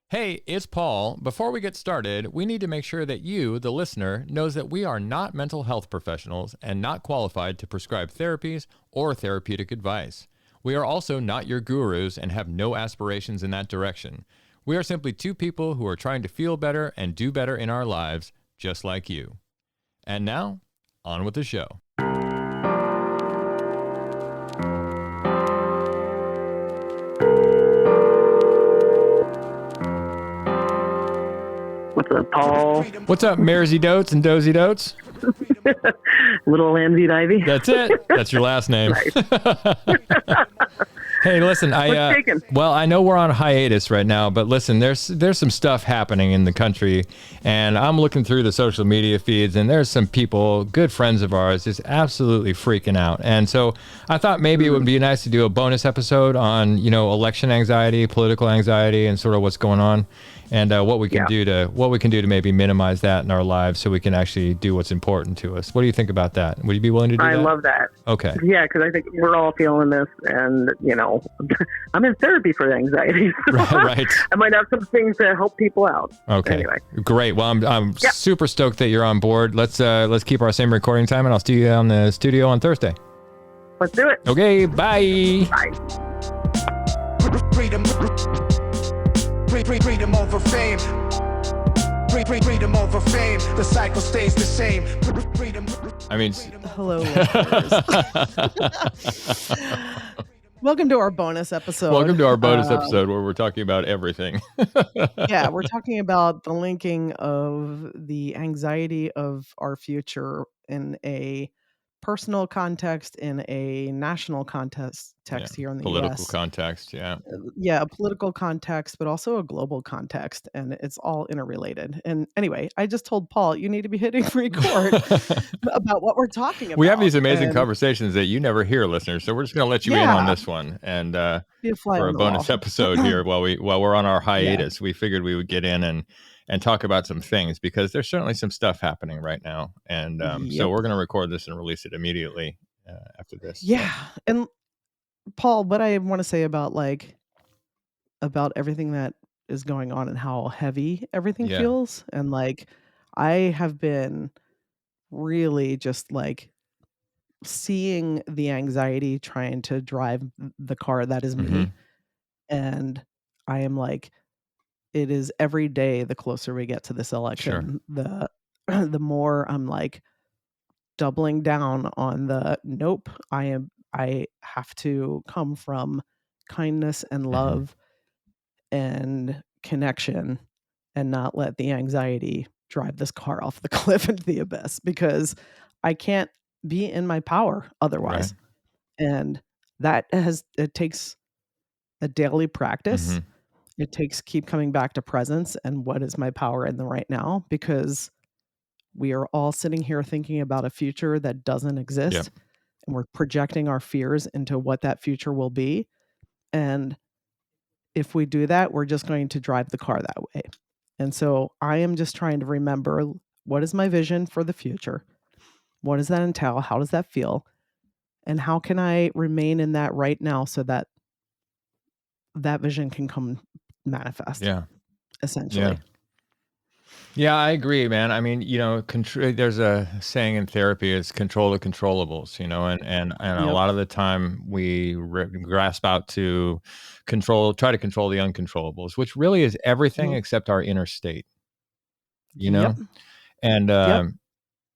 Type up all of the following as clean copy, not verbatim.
Hey, it's Paul. Before we get started, we need to make sure that you, the listener, knows that we are not mental health professionals and not qualified to prescribe therapies or therapeutic advice. We are also not your gurus and have no aspirations in that direction. We are simply two people who are trying to feel better and do better in our lives, just like you. And now, on with the show. What's up, Paul? What's up, Maresy Dotes and Dozy Dotes? Little Lambsy Divey. That's it. That's your last name. Hey, listen, I know we're on hiatus right now, but listen, there's some stuff happening in the country, and I'm looking through the social media feeds, and there's some people, good friends of ours, just absolutely freaking out. And so I thought maybe it would be nice to do a bonus episode on, election anxiety, political anxiety, and sort of what's going on, and what we can do to maybe minimize that in our lives, so we can actually do what's important to us. What do you think about that? Would you be willing to do that? I love that. Okay. Yeah, because I think we're all feeling this, and I'm in therapy for anxiety. So Right. I might have some things to help people out. Okay. Anyway. Great. Well, I'm super stoked that you're on board. Let's keep our same recording time, and I'll see you on the studio on Thursday. Let's do it. Okay. Bye. Bye. Freedom over fame. Freedom over fame. The cycle stays the same. Hello, listeners. Welcome to our bonus episode. Welcome to our bonus episode where we're talking about everything. Yeah, we're talking about the linking of the anxiety of our future in a personal context, in a national context here in the political US. context, yeah. Yeah, a political context, but also a global context, and it's all interrelated. And anyway, I just told Paul, you need to be hitting record about what we're talking about. We have these amazing conversations that you never hear, listeners, so we're just going to let you in on this one. And for a bonus episode here while we're on our hiatus, we figured we would get in and talk about some things, because there's certainly some stuff happening right now. And so we're going to record this and release it immediately after this. Yeah. And Paul, what I want to say about everything that is going on and how heavy everything feels. And I have been really just seeing the anxiety trying to drive the car that is me. And I am it is every day, the closer we get to this election, the more I'm doubling down on nope, I have to come from kindness and love and connection, and not let the anxiety drive this car off the cliff into the abyss, because I can't be in my power otherwise. Right. And it takes a daily practice. It takes keep coming back to presence and what is my power in the right now, because we are all sitting here thinking about a future that doesn't exist. And we're projecting our fears into what that future will be. And if we do that, we're just going to drive the car that way. And so I am just trying to remember, what is my vision for the future? What does that entail? How does that feel? And how can I remain in that right now so that that vision can come manifest? Yeah. Essentially. Yeah, I agree, man. I mean, there's a saying in therapy, it's control the controllables, and a lot of the time we grasp out to try to control the uncontrollables, which really is everything except our inner state, And,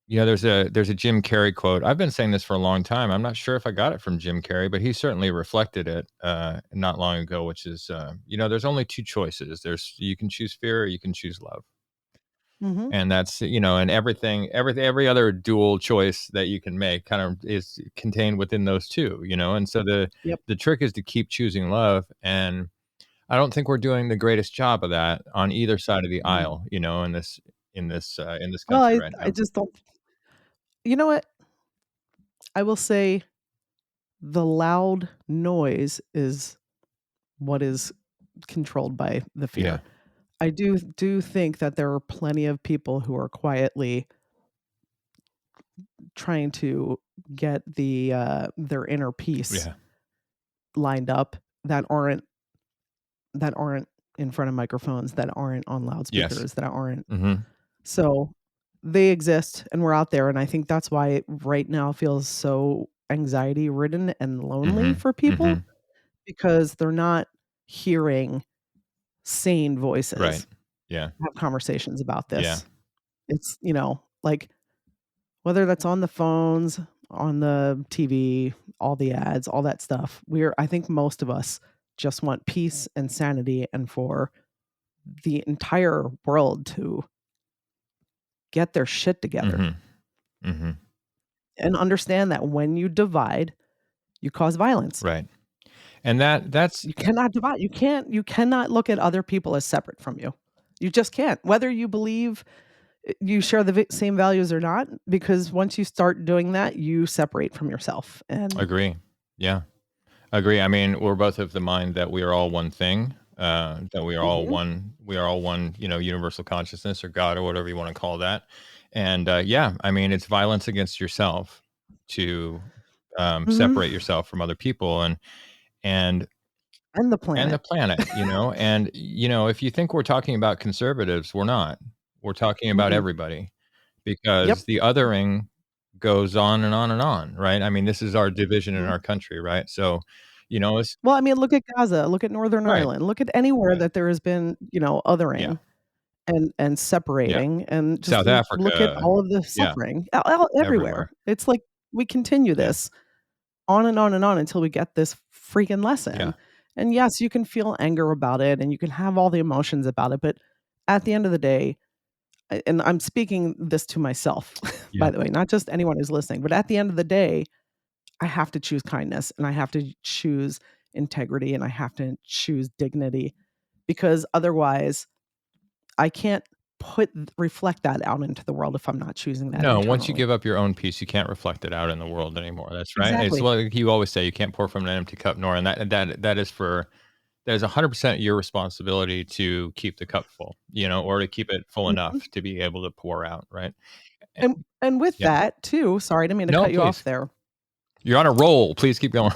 there's a Jim Carrey quote. I've been saying this for a long time. I'm not sure if I got it from Jim Carrey, but he certainly reflected it not long ago, which is, there's only two choices. You can choose fear or you can choose love. And that's, and every other dual choice that you can make kind of is contained within those two, and so the trick is to keep choosing love. And I don't think we're doing the greatest job of that on either side of the aisle, in this country right now. I just don't, you know what? I will say the loud noise is what is controlled by the fear. Yeah. I do think that there are plenty of people who are quietly trying to get their inner peace lined up that aren't in front of microphones that aren't on Yes. loudspeakers, that aren't. Mhm. So they exist and we're out there. And I think that's why it right now feels so anxiety ridden and lonely Mhm. for people Mhm. because they're not hearing sane Right. voices Yeah. have conversations about Yeah. this. It's, like whether that's on the phones, on the TV, all the ads, all that stuff. I think most of us just want peace and sanity and for the entire world to get their shit together Mhm. Mhm. and understand that when you divide, you cause violence. Right. And that's You cannot divide. You cannot look at other people as separate from you. You just can't. Whether you believe you share the same values or not, because once you start doing that, you separate from yourself. And agree. Yeah. Agree. I mean, we're both of the mind that we are all one thing, that Mhm, we are all one, universal consciousness or God or whatever you want to call that. And yeah, I mean, it's violence against yourself to mhm, separate yourself from other people and and the and the planet. planet, and if you think we're talking about conservatives, we're not. We're talking about Mm-mm. everybody Yep. because the othering goes on and on and on, right? I mean, this is our division in Mhm. our country, right? So, it's Well, I mean, look at Gaza, look at Northern right, Ireland, look at anywhere right. that there has been, Yeah, othering and yeah. separating, and just South look at Africa, all of the yeah, suffering everywhere. everywhere. It's like we continue Yeah, this on and on and on until we get this freaking yeah. lesson. And yes, you can feel anger about it and you can have all the emotions about it, but at the end of the day, and I'm speaking this to myself, by Yeah. the way, not just anyone who's listening, but at the end of the day, I have to choose kindness and I have to choose integrity and I have to choose dignity because otherwise I can't reflect that out into the world if I'm not choosing that No, once you internally. give up your own peace, you can't reflect it out in the world anymore. That's right. It's Exactly. what you always say, you can't pour from an empty cup, Nor, and that is 100% your responsibility to keep the cup full, or to keep it full Mhm. enough to be able to pour out, right? Eh, And with yeah. that too, sorry, I didn't mean to No, cut you off please. there. You're on a roll. Please keep going.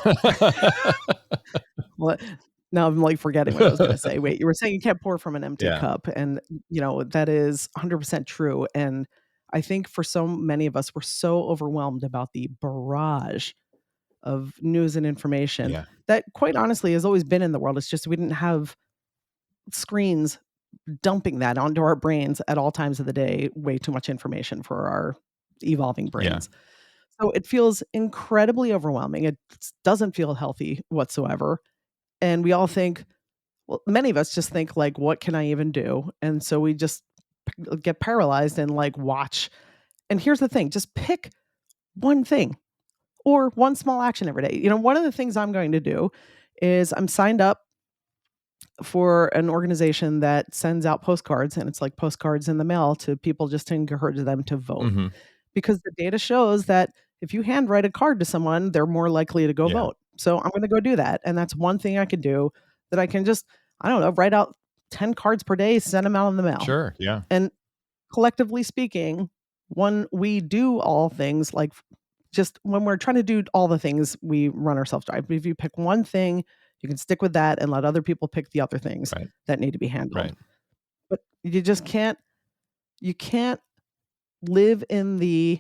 What now I'm, like, forgetting what I was gonna say. Wait, you were saying you can't pour from an empty Yeah, cup, and, that is 100% true, and I think for so many of us, we're so overwhelmed about the barrage of news and information yeah, that, quite honestly, has always been in the world. It's just we didn't have screens dumping that onto our brains at all times of the day, way too much information for our evolving yeah. brains. So it feels incredibly overwhelming. It doesn't feel healthy whatsoever, and we all think well, many of us just think like, "What can I even do?" And so we just get paralyzed and, like, watch. And here's the thing, just pick one thing or one small action every day. One of the things I'm going to do is I'm signed up for an organization that sends out postcards, and it's like postcards in the mail to people just to encourage them to vote. Mhm. Because the data shows that if you handwrite a card to someone, they're more likely to go Yeah. vote. So I'm gonna go do that, and that's one thing I could do that I can just, I don't know, write out 10 cards per day, send them out in the mail. Sure, yeah. And collectively speaking, when we do all things, like, just when we're trying to do all the things, we run ourselves dry. But if you pick one thing, you can stick with that and let other people pick the other things Right, that need to be handled. right. But you can't live in the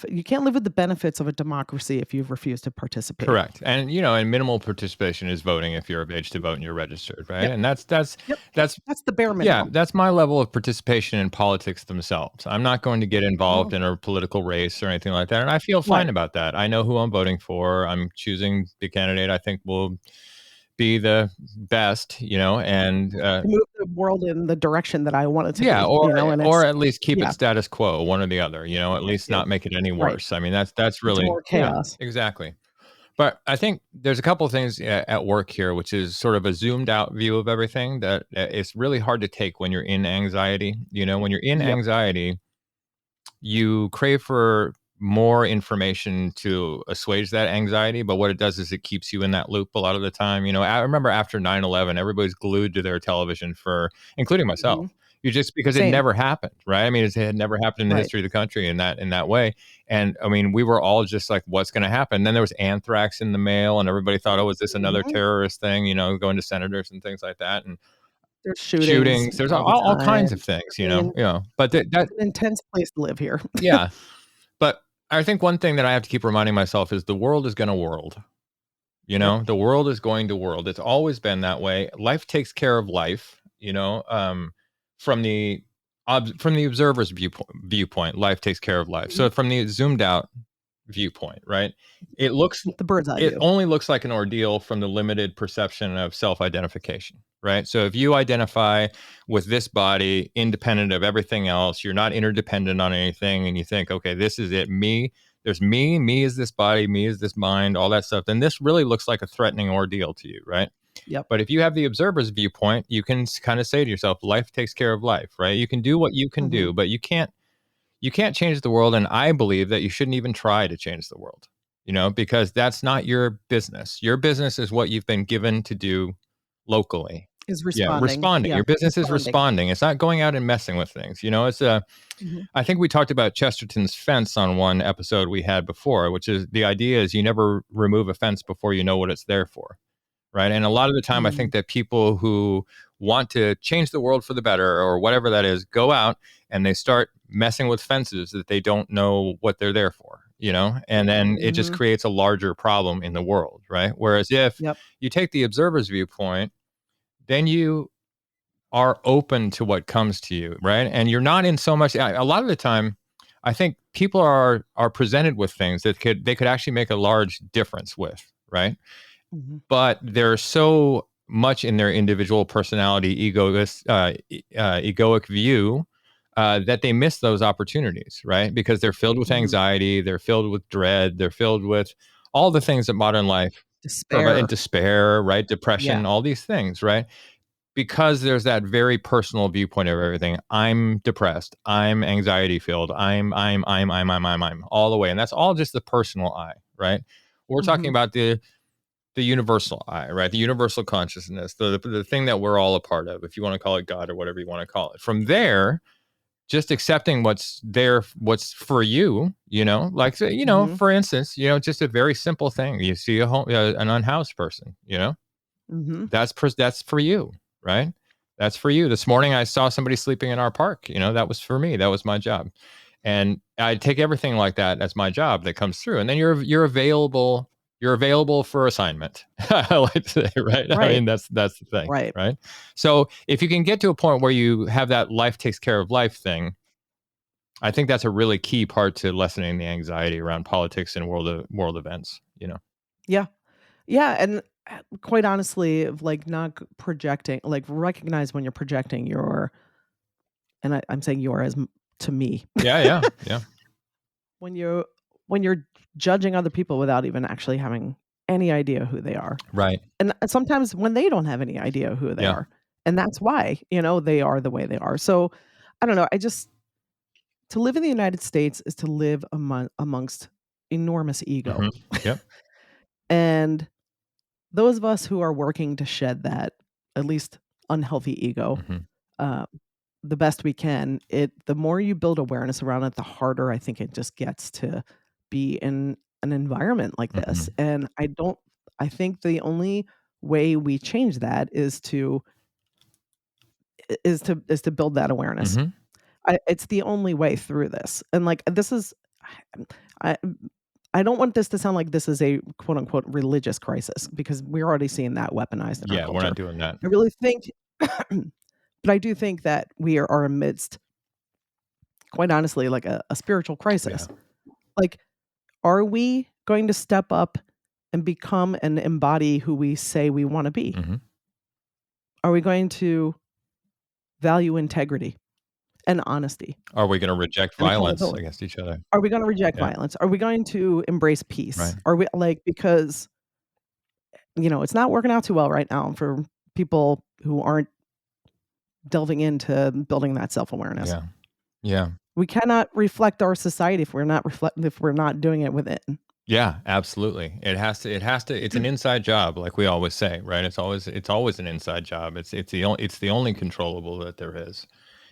you can't live with the benefits of a democracy if you've refused to participate. Correct. And minimal participation is voting if you're of age to vote and you're registered, right? Yep, And yep. that's That's the bare yeah, minimum. that's my level of participation in politics themselves. I'm not going to get involved Mhm. in a political race or anything like that, and I feel fine Right. about that. I know who I'm voting for. I'm choosing the candidate I think will be the best, and To move the world in the direction that I want it to yeah, be, and or it's at least keep it yeah, status quo, one or the other, at thank least you. not make it any Right. worse. I mean, that's It's really more yeah, chaos. exactly. But I think there's a couple of things at work here, which is sort of a zoomed out view of everything that it's really hard to take when you're in anxiety. When you're in Yep. anxiety, you crave for more information to assuage that anxiety. But what it does is it keeps you in that loop a lot of the time. I remember after 9/11, everybody's glued to their television including myself, Mhm. You just because it Same. never happened, right? I mean, it had never happened in the Right. history of the country in that way. And I mean, we were all just like, what's going to happen? Then there was anthrax in the mail, and everybody thought, oh, is this another Mhm. terrorist thing? Going to senators and things like that, and There's shootings shootings. There's all the all kinds of time. things, I mean, But that it's an intense place to live here. yeah. But I think one thing that I have to keep reminding myself is the world is going to world. Yep. The world is going to world. It's always been that way. Life takes care of life. From the from the observer's viewpoint, life takes care of life. So Mhm. from the zoomed out viewpoint, right? The bird's eye It view. only looks like an ordeal from the limited perception of self-identification, right? So if you identify with this body independent of everything else, you're not interdependent on anything, and you think, okay, this is it, me. There's me is this body, me is this mind, all that stuff. Then this really looks like a threatening ordeal to you, right? Yep. But if you have the observer's viewpoint, you can kind of say to yourself, life takes care of life, right? You can do what you can Mhm. do, but you can't change the world. And I believe that you shouldn't even try to change the world, because that's not your business. Your business is what you've been given to do locally. Is Yeah, responding. responding. Yeah, Your business is responding. responding. It's not going out and messing with things. Mhm. I think we talked about Chesterton's fence on one episode we had before, which is the idea is you never remove a fence before you know what it's there for. Right. And a lot of the time, I Mm. think that people who want to change the world for the better or whatever that is, go out and they start messing with fences that they don't know what they're there for, and then it just Mhm. creates a larger problem in the world. Right. Whereas if Yep. you take the observer's viewpoint, then you are open to what comes to you. Right. And you're not in so much, a lot of the time, I think people are presented with things that they could actually make a large difference with. Right. Mhm. But they're so much in their individual personality, egoic view, that they miss those opportunities, right? Because they're filled with Mhm. anxiety, they're filled with dread, they're filled with all the things that modern life provide, and Despair. despair, right? Yeah. Depression, all these things, right? Because there's that very personal viewpoint of everything. I'm depressed. I'm anxiety filled. I'm all the way, and that's all just the personal I, right? We're talking Mhm. about the universal I, right? The universal consciousness, the thing that we're all a part of, if you want to call it God or whatever you want to call it. From there, just accepting what's there, what's for you, like, Mhm. for instance, just a very simple thing. You see an unhoused person, Mhm. that's for you, right? That's for you. This morning, I saw somebody sleeping in our park. That was for me. That was my job, and I take everything like that as my job that comes through. And then you're available. You're available for assignment. I like to say, right? I Right. mean, that's the thing, Right. right? So if you can get to a point where you have that life takes care of life thing, I think that's a really key part to lessening the anxiety around politics and world events. Yeah. Yeah, and, quite honestly, of, like, not projecting like, recognize when you're projecting your and I'm saying your as to me. Yeah, yeah, yeah. When you're judging other people without even actually having any idea who they are. Right. And sometimes when they don't have any idea who they Yeah. are. And that's why, they are the way they are. So, I don't know, I just to live in the United States is to live amongst enormous ego. Hmm. Yep. And those of us who are working to shed that, at least unhealthy ego, Hmm. uh, the best we can, the more you build awareness around it, the harder I think it just gets to be in an environment like this. Hmm. And I think the only way we change that is to build that awareness. Hmm. It's the only way through this. And like this is I I don't want this to sound like this is a quote unquote religious crisis because we're already seeing that weaponized in our Yeah, we're not culture. doing that. I really think but I do think that we are amidst, quite honestly, like a spiritual Yeah. crisis. Like, are we going to step up and become and embody who we say we want to be? Hmm. Are we going to value integrity and honesty Are we going to reject and violence accountability? against each other? Are we going to reject Yeah. violence? Are we going to embrace Right. peace? Are we like, because, it's not working out too well right now for people who aren't delving into building that self awareness. Yeah. Yeah. We cannot reflect our society if we're not doing it within. Yeah, absolutely. It's an inside job, like we always say, right? It's always an inside job. It's the only controllable that there is.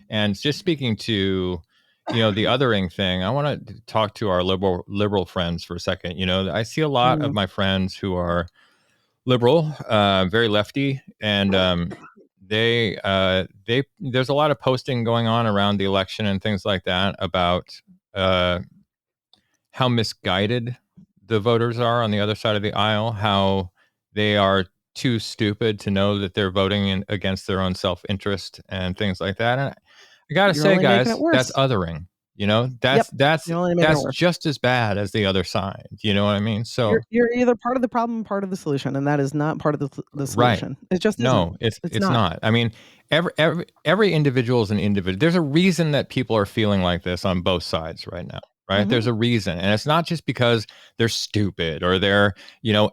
And just speaking to, the othering thing, I want to talk to our liberal friends for a second. I see a lot of my friends who are liberal, very lefty, and there's a lot of posting going on around the election and things like that about how misguided the voters are on the other side of the aisle, how they are too stupid to know that they're voting against their own self-interest and things like that. And I gotta You're say, only making guys, it worse. that's othering. Yep. That's You're only making it worse. just as bad as the other side. You know what I mean? So You're either part of the problem, part of the solution, and that is not part of the right. solution. It just No, isn't. it's not. I mean, every individual is an individual. There's a reason that people are feeling like this on both sides right now, right? There's a reason, and it's not just because they're stupid or they're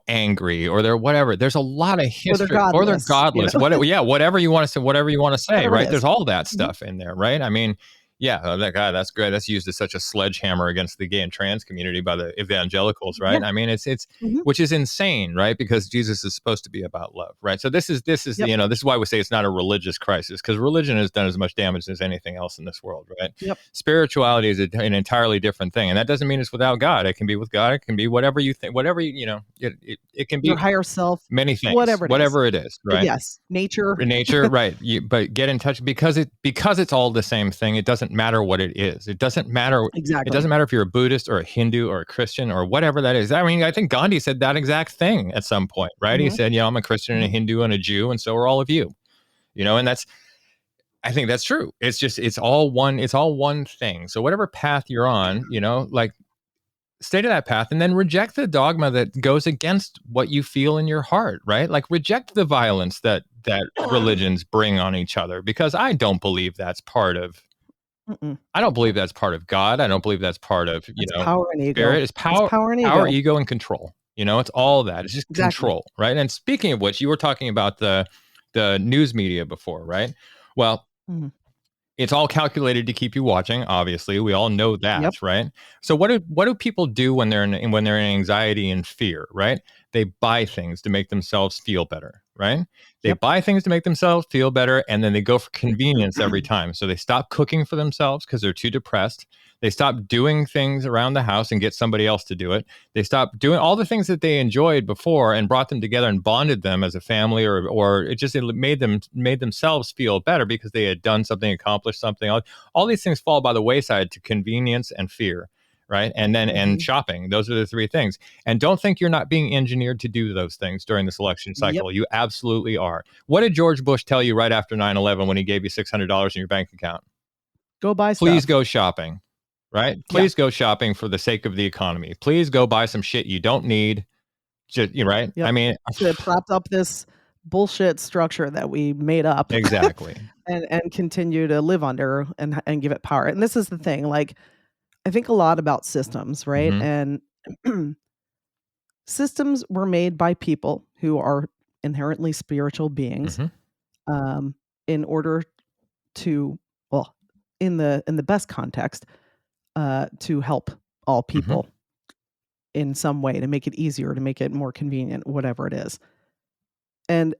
angry or they're whatever. There's a lot of history, or they're godless. Whatever you want to say, Whatever right? it There's is. all that stuff in there, right? I mean, yeah, that guy, that's great. That's used as such a sledgehammer against the gay and trans community by the evangelicals, right? Yeah. I mean, it's which is insane, right? Because Jesus is supposed to be about love, right? So this is this is why we say it's not a religious crisis, because religion has done as much damage as anything else in this world, right? Spirituality is an entirely different thing, and that doesn't mean it's without God. It can be with God. It can be whatever you think, whatever it can be Your higher self, many things, whatever it is, right? Yes, nature, right? But get in touch because it's all the same thing. It doesn't matter what it is. It doesn't matter. Exactly. It doesn't matter if you're a Buddhist or a Hindu or a Christian or whatever that is. I mean, I think Gandhi said that exact thing at some point, right? He said, I'm a Christian and a Hindu and a Jew, and so are all of you. And I think that's true. It's all one thing. So whatever path you're on, like, stay to that path and then reject the dogma that goes against what you feel in your heart, right? Like, reject the violence that religions bring on each other, because I don't believe that's part of I don't believe that's part of God. I don't believe that's part of, power and ego. Spirit. It's power and ego. Ego, and control. It's all that. It's just control, right? And speaking of which, you were talking about the news media before, right? Well, it's all calculated to keep you watching. Obviously, we all know that, right? So what do people do when they're in anxiety and fear, right? They buy things to make themselves feel better, right? They buy things to make themselves feel better, and then they go for convenience every time. So they stop cooking for themselves because they're too depressed. They stop doing things around the house and get somebody else to do it. They stop doing all the things that they enjoyed before and brought them together and bonded them as a family, or it made themselves feel better because they had done something, accomplished something. All these things fall by the wayside to convenience and fear, right? And then and shopping. Those are the three things. And don't think you're not being engineered to do those things during this election cycle. You absolutely are. What did George Bush tell you right after 9/11 when he gave you $600 in your bank account? Go buy stuff. Please go shopping. Right? Please go shopping for the sake of the economy. Please go buy some shit you don't need. Right? I mean, it propped up this bullshit structure that we made up. Exactly. and continue to live under and give it power. And this is the thing. Like, I think a lot about systems, right? And systems were made by people who are inherently spiritual beings, in order to, well, in the best context, to help all people in some way, to make it easier, to make it more convenient, whatever it is. And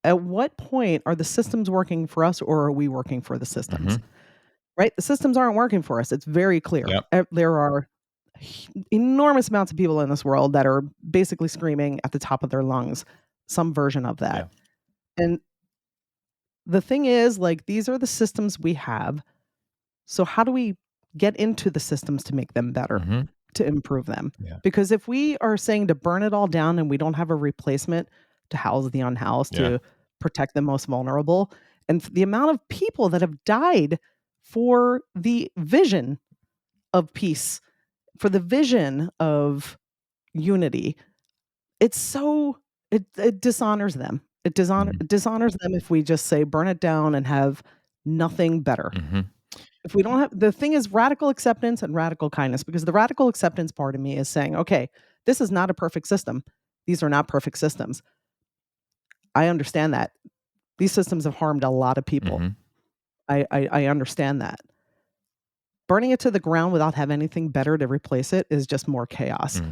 at what point are the systems working for us, or are we working for the systems? Right? The systems aren't working for us. It's very clear. There are enormous amounts of people in this world that are basically screaming at the top of their lungs some version of that. And the thing is, like, these are the systems we have. So how do we get into the systems to make them better, to improve them? Because if we are saying to burn it all down and we don't have a replacement to house the unhoused, to protect the most vulnerable, and the amount of people that have died for the vision of peace, for the vision of unity, it dishonors them. It dishonors them if we just say burn it down and have nothing better. If we don't have, the thing is radical acceptance and radical kindness, because the radical acceptance part of me is saying, okay, this is not a perfect system. These are not perfect systems. I understand that. These systems have harmed a lot of people. I understand that. Burning it to the ground without having anything better to replace it is just more chaos.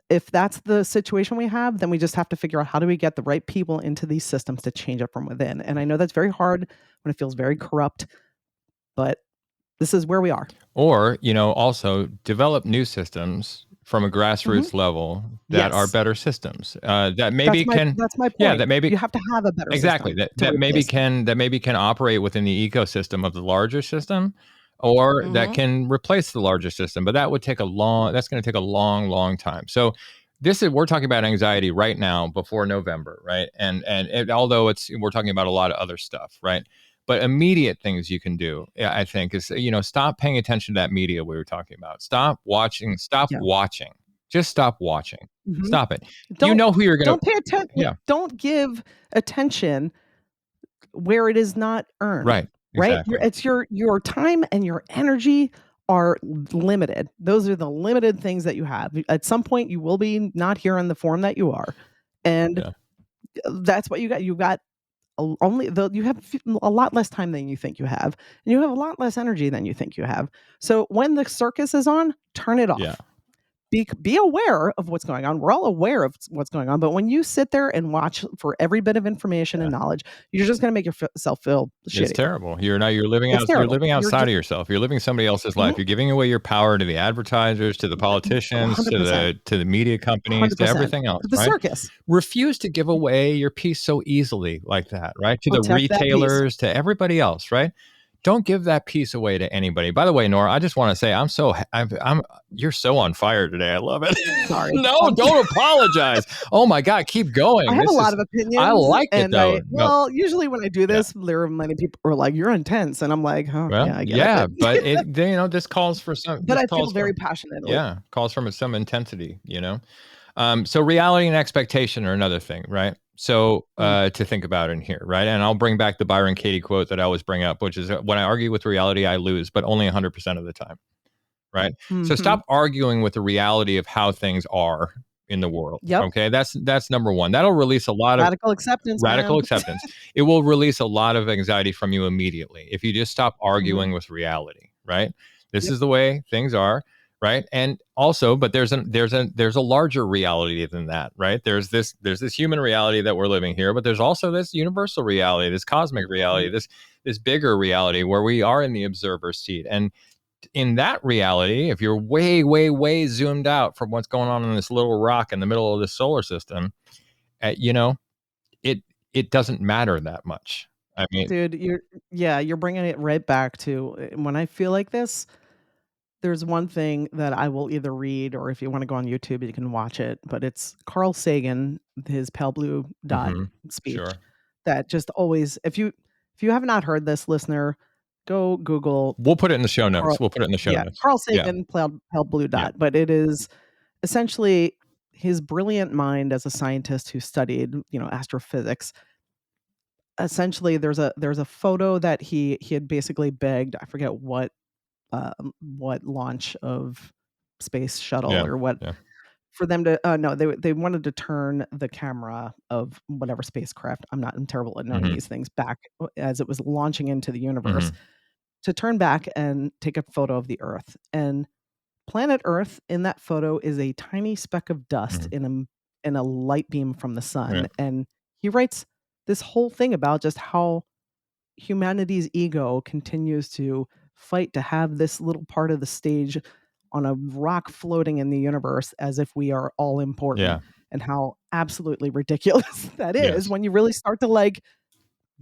if that's the situation we have, then we just have to figure out how do we get the right people into these systems to change it from within. And I know that's very hard when it feels very corrupt, but this is where we are. Or, also develop new systems from a grassroots level that are better systems. That maybe that's my point. Yeah, that maybe you have to have a better exactly system that maybe can operate within the ecosystem of the larger system, or that can replace the larger system. But that would take that's going to take a long time. So we're talking about anxiety right now before November, right? And although we're talking about a lot of other stuff, right? But immediate things you can do, I think, is, stop paying attention to that media we were talking about. Stop watching. Just stop watching. Stop it. You know who you're going to... Don't pay attention. Yeah. Don't give attention where it is not earned. Right. Exactly. Right? It's your time and your energy are limited. Those are the limited things that you have. At some point, you will be not here in the form that you are. And that's what you got. You got you have a lot less time than you think you have, and you have a lot less energy than you think you have. So when the circus is on, turn it off. Yeah. Be aware of what's going on. We're all aware of what's going on, but when you sit there and watch for every bit of information and knowledge, you're just going to make yourself feel shitty. It's terrible. You're living outside of yourself. You're living somebody else's life. You're giving away your power to the advertisers, to the politicians, 100%. to the media companies, 100%. to everything else. The circus. Refuse to give away your piece so easily like that, right? To the retailers, to everybody else, right? Don't give that piece away to anybody. By the way, Nora, I just want to say you're so on fire today. I love it. Sorry. No, don't apologize. Oh my God, keep going. I have a lot of opinions. I like it though. Usually when I do this, there are many people who are like, "You're intense," and I'm like, "Oh, well, yeah, I get it." But this calls for some. But I feel very passionately. Yeah, calls from some intensity. So reality and expectation are another thing, right? So to think about in here, right? And I'll bring back the Byron Katie quote that I always bring up, which is, when I argue with reality, I lose, but only 100% of the time, right? So stop arguing with the reality of how things are in the world. Yep. Okay, that's number one. That'll release a lot of radical acceptance. It will release a lot of anxiety from you immediately if you just stop arguing with reality, right? This is the way things are. Right. And also, but there's a larger reality than that. Right. There's this human reality that we're living here, but there's also this universal reality, this cosmic reality, this bigger reality where we are in the observer's seat. And in that reality, if you're way, way, way zoomed out from what's going on in this little rock in the middle of the solar system, it doesn't matter that much. I mean, dude, you're bringing it right back to when I feel like this. There's one thing that I will either read, or if you want to go on YouTube, you can watch it. But it's Carl Sagan, his pale blue dot speech. Sure. That just always, if you have not heard this, listener, go Google. We'll put it in the show notes. Carl Sagan, pale blue dot. Yeah. But it is essentially his brilliant mind as a scientist who studied, astrophysics. Essentially, there's a photo that he had basically begged. I forget what launch of space shuttle or what for them to no, they wanted to turn the camera of whatever spacecraft, I'm terrible at knowing these things, back as it was launching into the universe, to turn back and take a photo of the Earth. And planet Earth in that photo is a tiny speck of dust in a light beam from the sun. And he writes this whole thing about just how humanity's ego continues to fight to have this little part of the stage on a rock floating in the universe as if we are all important, and how absolutely ridiculous that is when you really start to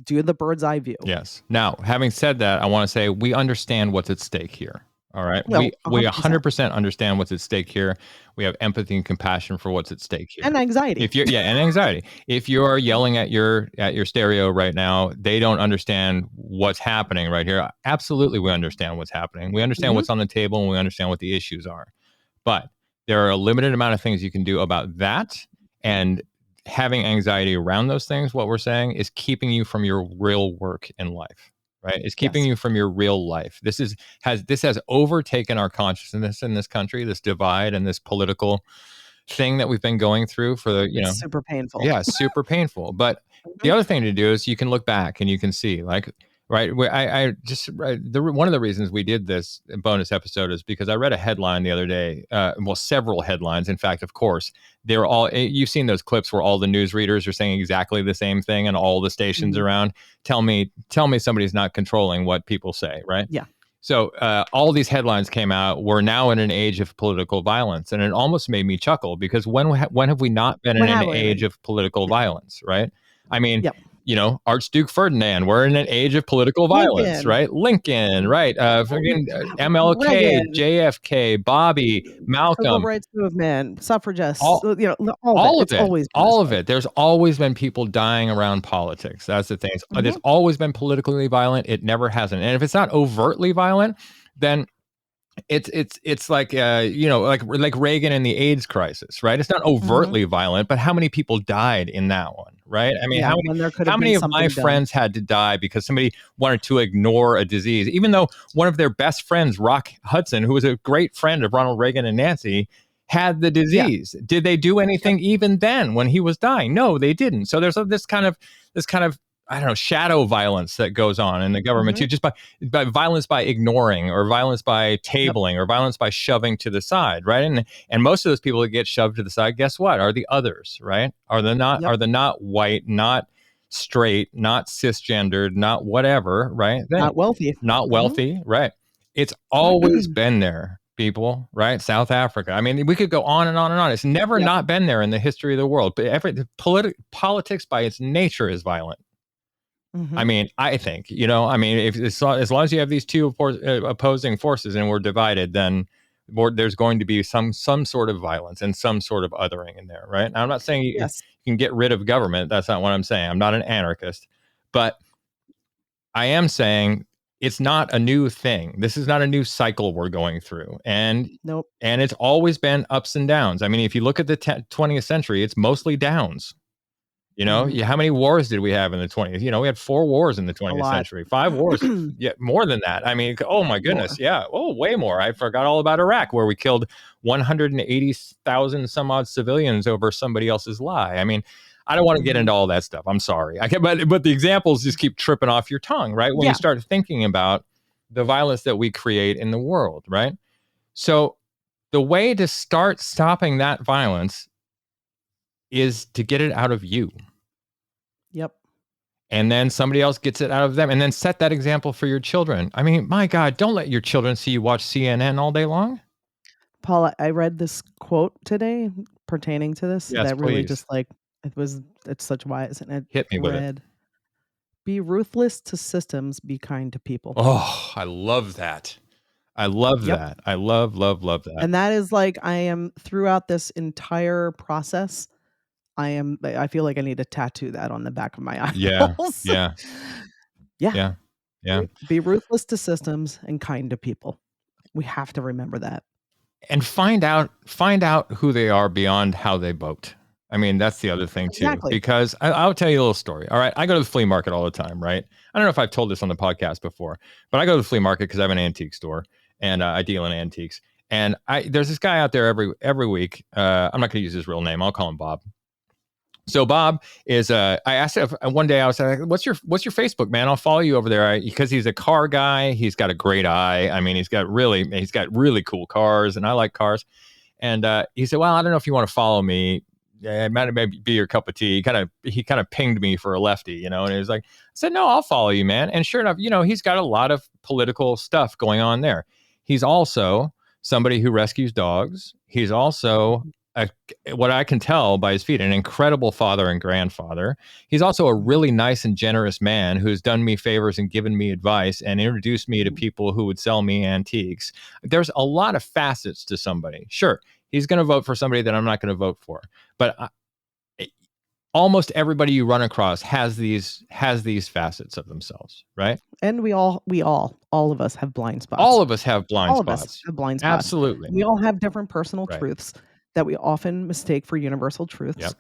do the bird's eye view. Yes. Now, having said that, I want to say we understand what's at stake here. All right. Well, we 100% understand what's at stake here. We have empathy and compassion for what's at stake here. And anxiety. And anxiety. If you're yelling at your stereo right now, they don't understand what's happening right here. Absolutely, we understand what's happening. We understand what's on the table, and we understand what the issues are. But there are a limited amount of things you can do about that. And having anxiety around those things, what we're saying, is keeping you from your real work in life. Right? It's keeping you from your real life. This has overtaken our consciousness in this country, this divide and this political thing that we've been going through for it's super painful. Yeah, super painful. But the other thing to do is you can look back and you can see, Right. I just one of the reasons we did this bonus episode is because I read a headline the other day. Well, several headlines. In fact, of course, they're all. You've seen those clips where all the news readers are saying exactly the same thing and all the stations around. Tell me somebody's not controlling what people say, right? Yeah. So all these headlines came out. We're now in an age of political violence, and it almost made me chuckle because when have we not been in an age of political violence, right? I mean. Yep. You know, Archduke Ferdinand, we're in an age of political violence, right? Lincoln, right? MLK, Reagan, JFK, Bobby, Malcolm. Civil rights movement, suffragists, all of it. All of it. There's always been people dying around politics. That's the thing. There's always been politically violent. It never hasn't. And if it's not overtly violent, then it's like like Reagan and the AIDS crisis, right? It's not overtly violent, but how many people died in that one, right? I mean, how many of my friends had to die because somebody wanted to ignore a disease, even though one of their best friends, Rock Hudson, who was a great friend of Ronald Reagan and Nancy, had the disease. Yeah. Did they do anything even then when he was dying? No, they didn't. So there's this kind of I don't know, shadow violence that goes on in the government too, just by violence by ignoring, or violence by tabling, or violence by shoving to the side, right? And most of those people that get shoved to the side, guess what? Are the others, right? Are the not white, not straight, not cisgendered, not whatever, right? Not wealthy, right? It's always been there, people, right? South Africa. I mean, we could go on and on and on. It's never not been there in the history of the world. But politics by its nature is violent. I mean, I think, if as long as you have these two opposing forces and we're divided, then there's going to be some sort of violence and some sort of othering in there, right? Now, I'm not saying you can get rid of government. That's not what I'm saying. I'm not an anarchist, but I am saying it's not a new thing. This is not a new cycle we're going through. And and it's always been ups and downs. I mean, if you look at the 20th century, it's mostly downs. How many wars did we have in the 20th? We had 4 wars in the 20th century, 5 wars. Yeah, more than that. I mean, oh my goodness. More. Yeah. Oh, way more. I forgot all about Iraq, where we killed 180,000 some odd civilians over somebody else's lie. I mean, I don't want to get into all that stuff. I'm sorry. But the examples just keep tripping off your tongue, right? When you start thinking about the violence that we create in the world, right? So the way to start stopping that violence is to get it out of you. Yep. And then somebody else gets it out of them, and then set that example for your children. I mean, my God, don't let your children see you watch CNN all day long. Paul, I read this quote today pertaining to this that really just it's such wise, and it hit me with it. Be ruthless to systems, be kind to people. Oh, I love that. I love that. I love that. And that is I am throughout this entire process. I feel like I need to tattoo that on the back of my eyeballs. Yeah. Be ruthless to systems and kind to people. We have to remember that. And find out who they are beyond how they vote. I mean, that's the other thing too. Exactly. Because I'll tell you a little story. All right. I go to the flea market all the time, right? I don't know if I've told this on the podcast before, but I go to the flea market because I have an antique store and I deal in antiques. And there's this guy out there every week. I'm not going to use his real name. I'll call him Bob. So Bob is, I asked him one day, I was like, what's your Facebook, man? I'll follow you over there. Because he's a car guy. He's got a great eye. I mean, he's got really cool cars, and I like cars. And he said, well, I don't know if you want to follow me. It might be your cup of tea. He kind of pinged me for a lefty, and he was like, I said, no, I'll follow you, man. And sure enough, he's got a lot of political stuff going on there. He's also somebody who rescues dogs. He's also what I can tell by his feet, an incredible father and grandfather. He's also a really nice and generous man who's done me favors and given me advice and introduced me to people who would sell me antiques. There's a lot of facets to somebody. Sure, he's going to vote for somebody that I'm not going to vote for, but almost everybody you run across has these facets of themselves, right? And we all of us have blind spots. All of us have blind spots. All of us have blind spots. Absolutely. We all have different personal truths that we often mistake for universal truths. Yep.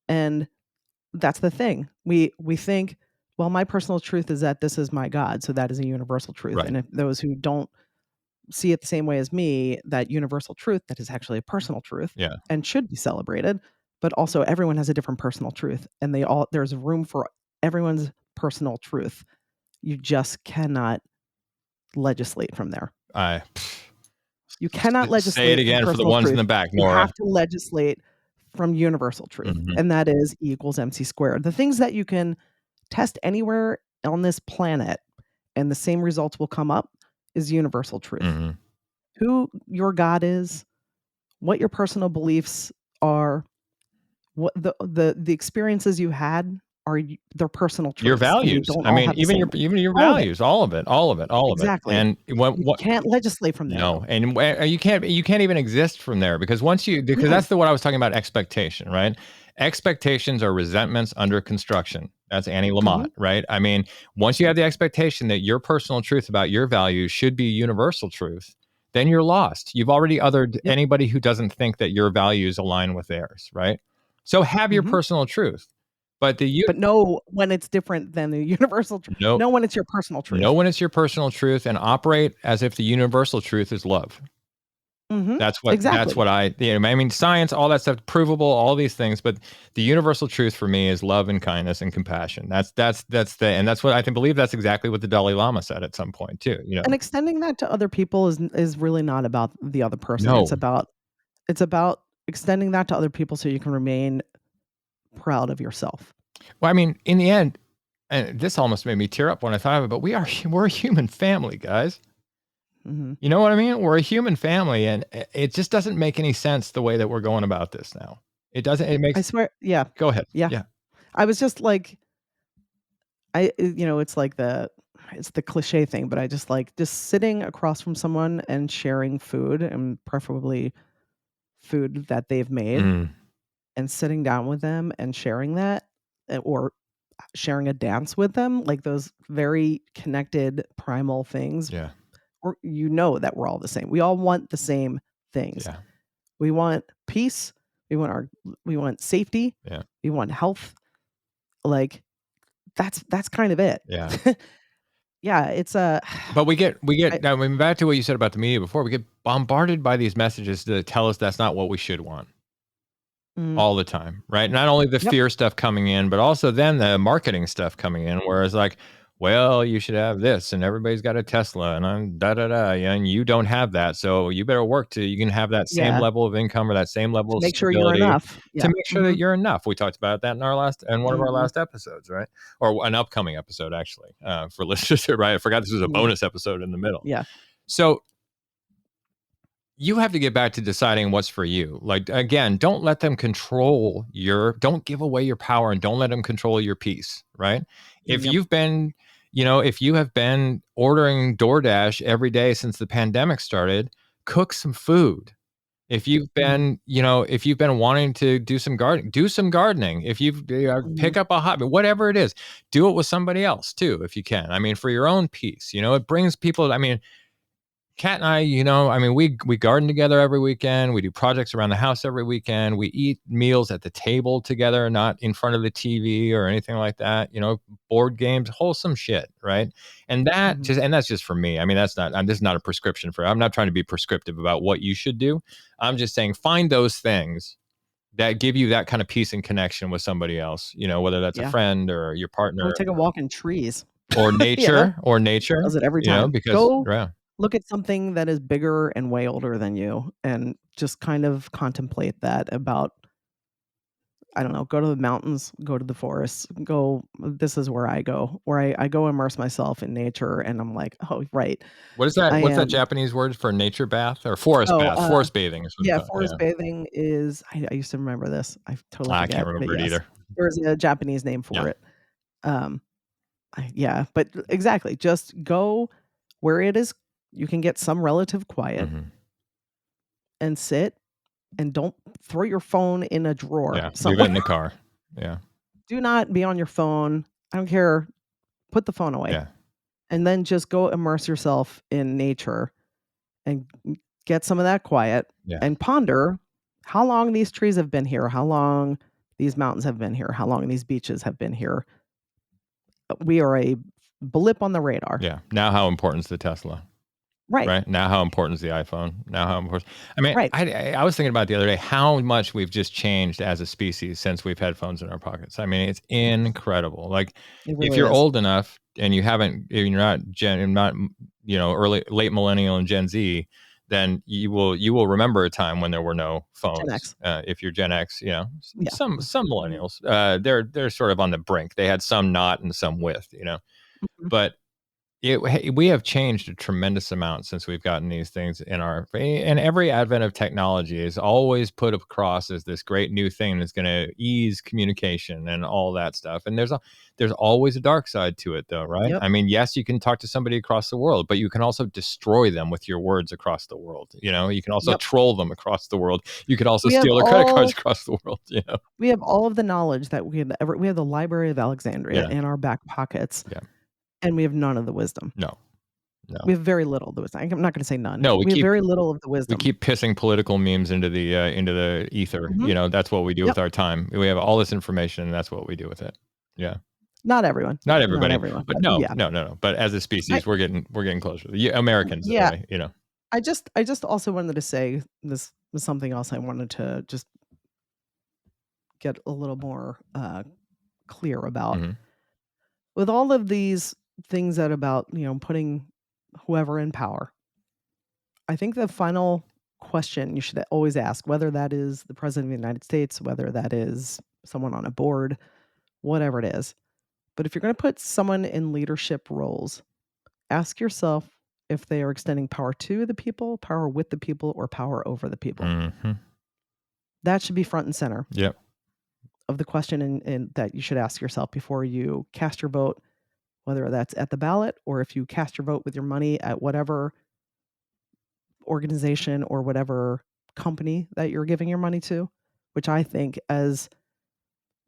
And that's the thing. We think, well, my personal truth is that this is my God, so that is a universal truth. Right. And if those who don't see it the same way as me, that universal truth, that is actually a personal truth and should be celebrated. But also everyone has a different personal truth, and there's room for everyone's personal truth. you just cannot legislate from there. You cannot legislate say it again for the ones in the back, Nora. You have to legislate from universal truth, and that is E equals MC squared. The things that you can test anywhere on this planet and the same results will come up is universal truth. Who your God is, what your personal beliefs are, what the experiences you had are their personal truths. Your values. I mean, even your values, all of it. Exactly. And you can't legislate from there. No, and you can't even exist from there because that's what I was talking about, expectation, right? Expectations are resentments under construction. That's Annie Lamott, right? I mean, once you have the expectation that your personal truth about your values should be universal truth, then you're lost. You've already othered anybody who doesn't think that your values align with theirs, right? So have your personal truth. But know when it's different than the universal truth. Know when it's your personal truth. Know when it's your personal truth and operate as if the universal truth is love. That's what I mean, science, all that stuff, provable, all these things, but the universal truth for me is love and kindness and compassion. That's what I believe. That's exactly what the Dalai Lama said at some point too. And extending that to other people is really not about the other person. No. It's about extending that to other people so you can remain proud of yourself. Well, I mean, in the end, and this almost made me tear up when I thought of it, but we're a human family, guys. You know what I mean? We're a human family, and it just doesn't make any sense the way that we're going about this now. It doesn't. It makes. I swear. Yeah. Go ahead. Yeah. I was just like, it's like it's the cliche thing, but I just sitting across from someone and sharing food, and preferably food that they've made, and sitting down with them and sharing that, or sharing a dance with them, like those very connected primal things. Yeah. That we're all the same. We all want the same things. Yeah. We want peace. We want safety. Yeah. We want health. Like that's kind of it. Yeah. Yeah. It's but we get I mean, back to what you said about the media before, we get bombarded by these messages that tell us that's not what we should want. All the time, right? Not only the fear stuff coming in, but also then the marketing stuff coming in, whereas like, well, you should have this, and everybody's got a Tesla, and I'm and you don't have that, so you better work you can have that same level of income or that same level of make sure stability you're enough. to make sure that you're enough. We talked about that in one of our last episodes, right? Or an upcoming episode, actually, for listeners, right? I forgot this was a bonus episode in the middle. Yeah. So you have to get back to deciding what's for you. Like, again, don't let them don't give away your power, and don't let them control your peace, right? If you've been, if you have been ordering DoorDash every day since the pandemic started, cook some food. If you've been, wanting to do some gardening. If you've pick up a hobby, whatever it is, do it with somebody else too, if you can. I mean, for your own peace, it brings people. I mean, Kat and I, we garden together every weekend. We do projects around the house every weekend. We eat meals at the table together, not in front of the TV or anything like that. Board games, wholesome shit, right? And that's just for me. I mean, this is not a prescription I'm not trying to be prescriptive about what you should do. I'm just saying, find those things that give you that kind of peace and connection with somebody else, whether that's a friend or your partner. Or take a walk in trees. Or nature, Does it every time. Because look at something that is bigger and way older than you and just kind of contemplate that about, I don't know, go to the mountains, go to the forests, this is where I go, I go immerse myself in nature, and I'm like, oh, right. What is that? What's that Japanese word for nature bath or forest bath? Forest bathing. Forest bathing is, I used to remember this. I totally forget, I can't remember it either. There's a Japanese name for it. But exactly. Just go where it is. You can get some relative quiet and sit, and don't throw your phone in a drawer. Yeah, leave it in the car. Yeah. Do not be on your phone. I don't care. Put the phone away. Yeah. And then just go immerse yourself in nature and get some of that quiet and ponder how long these trees have been here, how long these mountains have been here, how long these beaches have been here. We are a blip on the radar. Yeah. Now how important is the Tesla? Right. Now how important is the iPhone? Now how important? I mean, right. I was thinking about the other day how much we've just changed as a species since we've had phones in our pockets. I mean, it's incredible. Like, really if you're old enough you haven't, you're not late millennial and Gen Z, then you will remember a time when there were no Gen phones. X. If you're Gen X, Yeah. some millennials, they're sort of on the brink. They had some not and some with, but we have changed a tremendous amount since we've gotten these things and every advent of technology is always put across as this great new thing that's going to ease communication and all that stuff. And there's always a dark side to it, though, right? Yep. I mean, yes, you can talk to somebody across the world, but you can also destroy them with your words across the world. You can also troll them across the world. You could also steal their credit cards across the world. We have all of the knowledge that we have the Library of Alexandria in our back pockets. Yeah. And we have none of the wisdom. No. We have very little of the wisdom. I'm not going to say none. No, we have very little of the wisdom. We keep pissing political memes into the ether. That's what we do with our time. We have all this information, and that's what we do with it. Yeah. Not everyone. Not everybody. But no. But as a species, we're getting closer. Americans, anyway, I just also wanted to say this was something else I wanted to just get a little more clear about. Mm-hmm. With all of these things that about, putting whoever in power, I think the final question you should always ask, whether that is the president of the United States, whether that is someone on a board, whatever it is. But if you're going to put someone in leadership roles, ask yourself if they are extending power to the people, power with the people, or power over the people. Mm-hmm. That should be front and center. Yep. Of the question and that you should ask yourself before you cast your vote, whether that's at the ballot or if you cast your vote with your money at whatever organization or whatever company that you're giving your money to, which I think as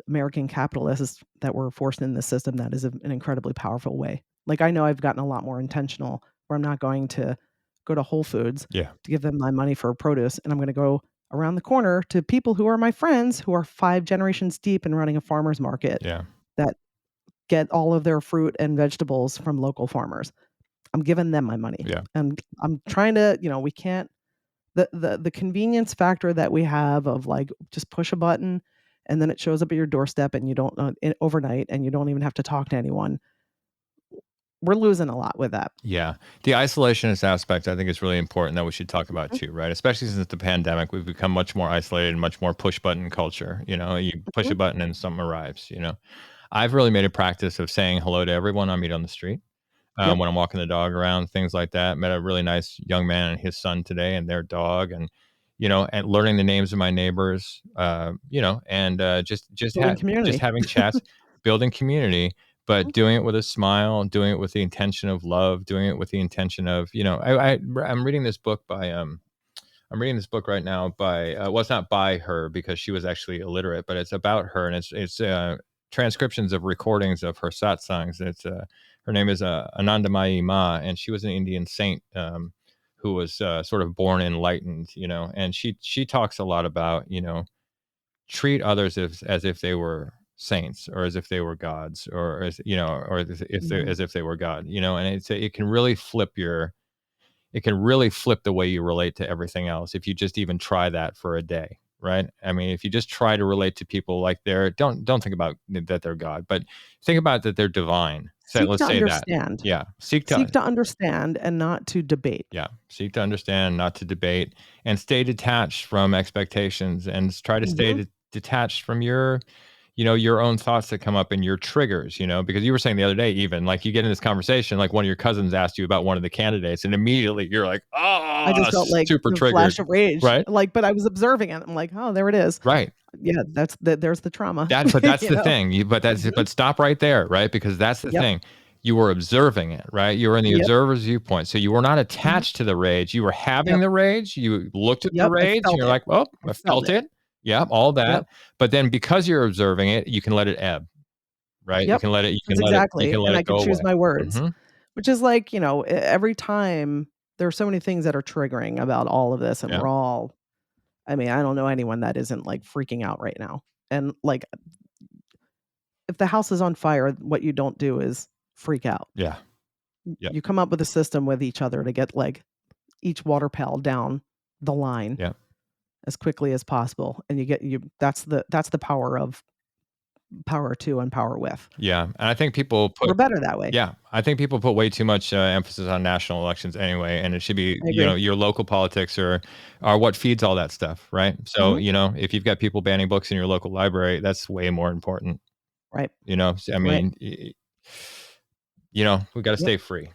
American capitalists that were forced in this system, that is an incredibly powerful way. Like, I know I've gotten a lot more intentional where I'm not going to go to Whole Foods to give them my money for produce, and I'm going to go around the corner to people who are my friends who are 5 generations deep and running a farmer's market that get all of their fruit and vegetables from local farmers. I'm giving them my money. And I'm trying to, we can't, the convenience factor that we have of like, just push a button and then it shows up at your doorstep and you don't overnight and you don't even have to talk to anyone. We're losing a lot with that. Yeah. The isolationist aspect, I think, is really important that we should talk about too, right? Especially since the pandemic, we've become much more isolated and much more push button culture. You push a button and something arrives, I've really made a practice of saying hello to everyone I meet on the street. When I'm walking the dog around, things like that. Met a really nice young man and his son today and their dog, and and learning the names of my neighbors, and just having chats, building community, but doing it with a smile, doing it with the intention of love, doing it with the intention of, I'm reading this book by, I'm reading this book right now by, well, it's not by her because she was actually illiterate, but it's about her, and it's transcriptions of recordings of her satsangs. It's her name is Anandamayi Ma, and she was an Indian saint who was sort of born enlightened, and she talks a lot about, treat others as if they were saints or as if they were gods, or as as if they were God, and it can really flip the way you relate to everything else if you just even try that for a day. Right. I mean, if you just try to relate to people like don't think about that they're God, but think about that they're divine. So let's say understand. that. Yeah. Seek to understand and not to debate. Yeah. Seek to understand, not to debate, and stay detached from expectations, and try to stay detached from your own thoughts that come up and your triggers, because you were saying the other day, even like you get in this conversation, like one of your cousins asked you about one of the candidates and immediately you're like, I just felt like super triggered. Flash of rage, right? Like, but I was observing it. I'm like, oh, there it is. Right. Yeah. There's the trauma. That's the thing. But stop right there. Right. Because that's the thing. You were observing it, right? You were in the observer's viewpoint. So you were not attached to the rage. You were having the rage. You looked at the rage and you're like, well, I felt it. Yeah, all that. Yep. But then because you're observing it, you can let it ebb, right? Yep. You can let it. I can choose my words, which is like, every time there are so many things that are triggering about all of this, and we're all. I mean, I don't know anyone that isn't like freaking out right now. And like, if the house is on fire, what you don't do is freak out. Yeah. You come up with a system with each other to get like each water pail down the line. Yeah. As quickly as possible, and that's the power of power to and power with. Yeah. And I think people We're put, better that way. yeah, I think people put way too much emphasis on national elections anyway. And it should be, I agree. your local politics are what feeds all that stuff. Right. So, if you've got people banning books in your local library, that's way more important. Right. So, I mean, we got to stay free.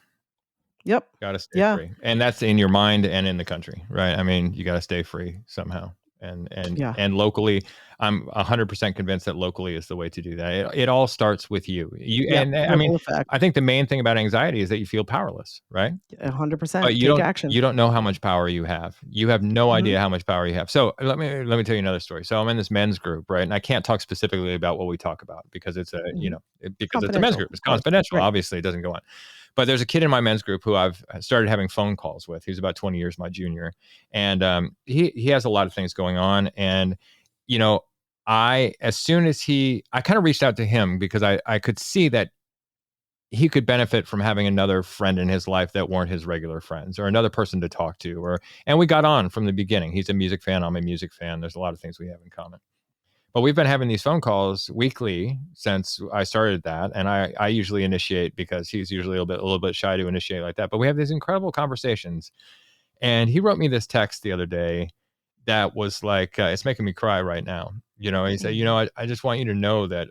Yep. Got to stay free. And that's in your mind and in the country, right? I mean, you got to stay free somehow. And locally, I'm 100% convinced that locally is the way to do that. It all starts with you. I mean, I think the main thing about anxiety is that you feel powerless, right? 100%. But Take action. You don't know how much power you have. You have no idea how much power you have. So let me tell you another story. So I'm in this men's group, right? And I can't talk specifically about what we talk about because it's because it's a men's group. It's confidential. Right. Obviously, it doesn't go on. But there's a kid in my men's group who I've started having phone calls with. He's about 20 years my junior. And he has a lot of things going on. And, as soon as I kind of reached out to him because I could see that he could benefit from having another friend in his life that weren't his regular friends or another person to talk to. And we got on from the beginning. He's a music fan. I'm a music fan. There's a lot of things we have in common. But we've been having these phone calls weekly since I started that. And I usually initiate because he's usually a little bit shy to initiate like that. But we have these incredible conversations. And he wrote me this text the other day that was like, it's making me cry right now. He said, I just want you to know that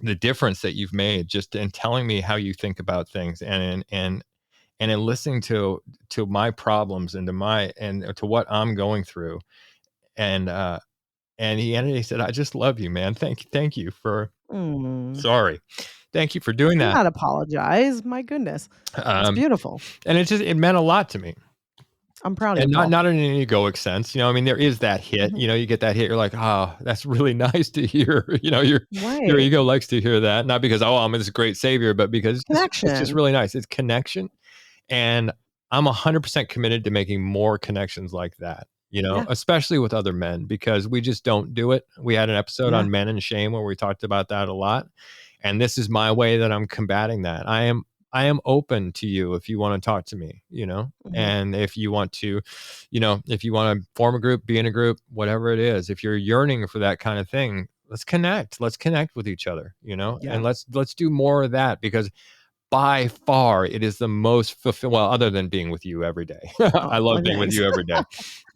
the difference that you've made just in telling me how you think about things and in listening to my problems and to what I'm going through. And he ended. He said, "I just love you, man. Thank you for. Sorry, thank you for doing that. Do not apologize. My goodness, it's beautiful." And it meant a lot to me. I'm proud of you. And not in an egoic sense. I mean, there is that hit. You get that hit. You're like, oh, that's really nice to hear. Your ego likes to hear that, not because I'm this great savior, but because it's just really nice. It's connection, and I'm 100% committed to making more connections like that. Especially with other men, because we just don't do it. We had an episode on men and shame where we talked about that a lot. And this is my way that I'm combating that. I am open to you if you want to talk to me, and if you want to, if you want to form a group, be in a group, whatever it is, if you're yearning for that kind of thing, let's connect with each other, and let's do more of that because by far, it is the most fulfilling. Well, other than being with you every day, I love being with you every day.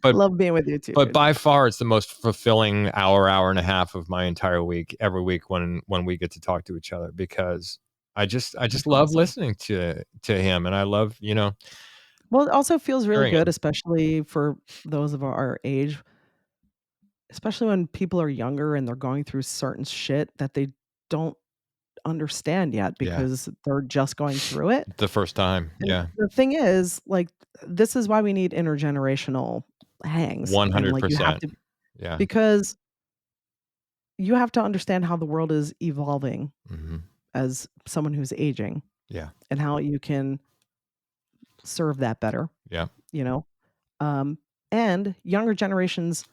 But love being with you too. But by far, it's the most fulfilling hour and a half of my entire week. Every week when we get to talk to each other, because I just love listening to him, and I love Well, it also feels really good, especially for those of our age, especially when people are younger and they're going through certain shit that they don't understand yet because they're just going through it the first time. And the thing is, like, this is why we need intergenerational hangs. 100%. Because you have to understand how the world is evolving as someone who's aging. And how you can serve that better. And younger generations,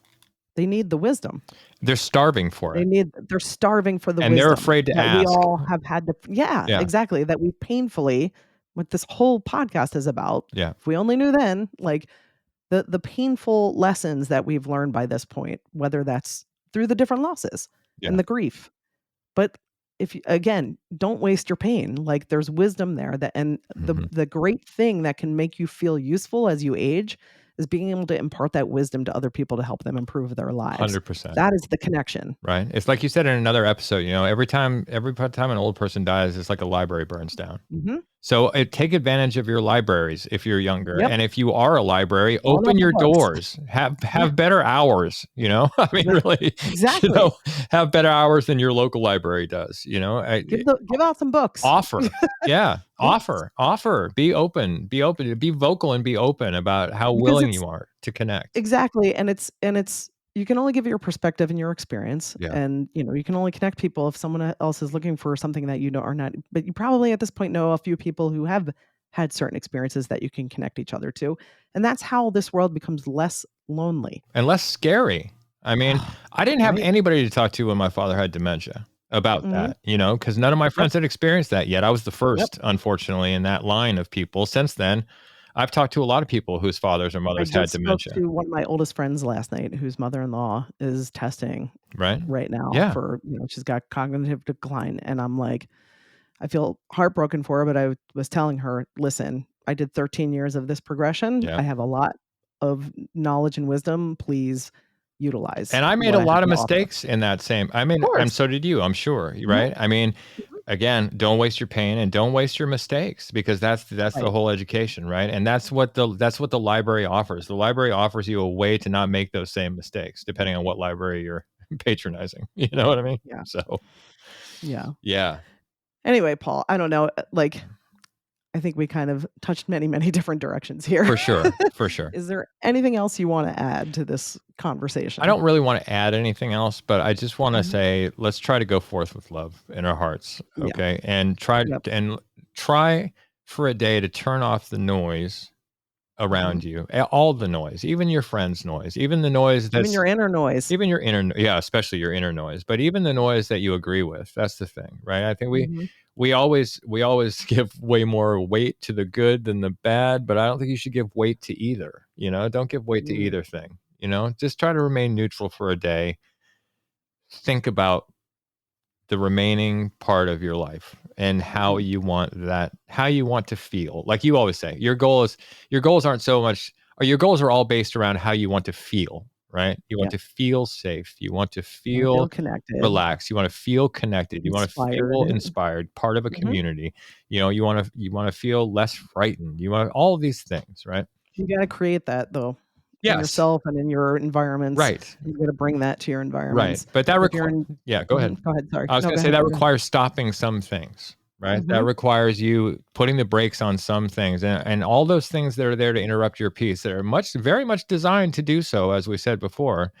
they need the wisdom. They're starving for it. They're starving for the wisdom. And they're afraid to ask. We all have had to, exactly. That we painfully, what this whole podcast is about. If we only knew then, like the painful lessons that we've learned by this point, whether that's through the different losses and the grief. But if you, again, don't waste your pain. Like there's wisdom there the great thing that can make you feel useful as you age is being able to impart that wisdom to other people to help them improve their lives. 100%. That is the connection. Right. It's like you said in another episode, every time an old person dies, it's like a library burns down. So take advantage of your libraries if you're younger. And if you are a library, open your doors, have better hours, I mean, really, have better hours than your local library does, Give out some books. Offer. Offer, be open, be vocal and be open about how willing you are to connect. Exactly. And it's, you can only give your perspective and your experience. And, you can only connect people if someone else is looking for something that you know are not, but you probably at this point know a few people who have had certain experiences that you can connect each other to. And that's how this world becomes less lonely. And less scary. I mean, I didn't have anybody to talk to when my father had dementia about that, because none of my friends had experienced that yet. I was the first, unfortunately, in that line of people. Since then, I've talked to a lot of people whose fathers or I mothers had just spoke dementia. to one of my oldest friends last night whose mother-in-law is testing Right? right now Yeah. for, she's got cognitive decline, and I'm like, I feel heartbroken for her, but I was telling her, "Listen, I did 13 years of this progression. Yeah. I have a lot of knowledge and wisdom. Please utilize And I made what a I have lot of to offer." mistakes in that same. I Of mean, and course. so did you, I'm sure, Mhm, right? I mean, mhm. again, don't waste your pain and don't waste your mistakes, because that's the Right. whole education, right? And that's what the library offers. The library offers you a way to not make those same mistakes, depending on what library you're patronizing. You know what I mean? Yeah, So, yeah. yeah, Anyway, Paul, I don't know, I think we kind of touched many, many different directions here. for sure, for sure. Is there anything else you wanna add to this I conversation? don't really want to add anything else, but I just want to Mhm. say, let's try to go forth with love in our hearts, Yeah. okay? And Yep. try for a day to turn off the noise Mhm. around you, all the noise, even your friends' noise, even the noise Even that's your inner noise. even your inner, yeah, especially your inner noise, but even the noise that you agree with. That's the thing, right? I think Mhm. we always give way more weight to the good than the bad, but I don't think you should give weight to either. Don't give weight to Mm. either thing. Just try to remain neutral for a day. Think about the remaining part of your life and Mhm. how you want to feel. Like you always say, your goals aren't so much, or your goals are all based around how you want to feel, right? You want Yeah. to feel safe, you want to Wanna feel feel connected, relaxed, you want to feel connected, you want to feel inspired. inspired, part of a Mhm. community. You want to feel less frightened. You want all of these things, right? You gotta create that though, in Yes. yourself and in your environments. Right. You gotta bring that to your Right. environments. But that If you're requires, in yeah, go ahead. Mhm. Go ahead, sorry. I was No, gonna go say ahead, that go ahead. requires stopping some things, right? That Mhm. requires you putting the brakes on some things, and all those things that are there to interrupt your peace, that are very much designed to do so, as we said before.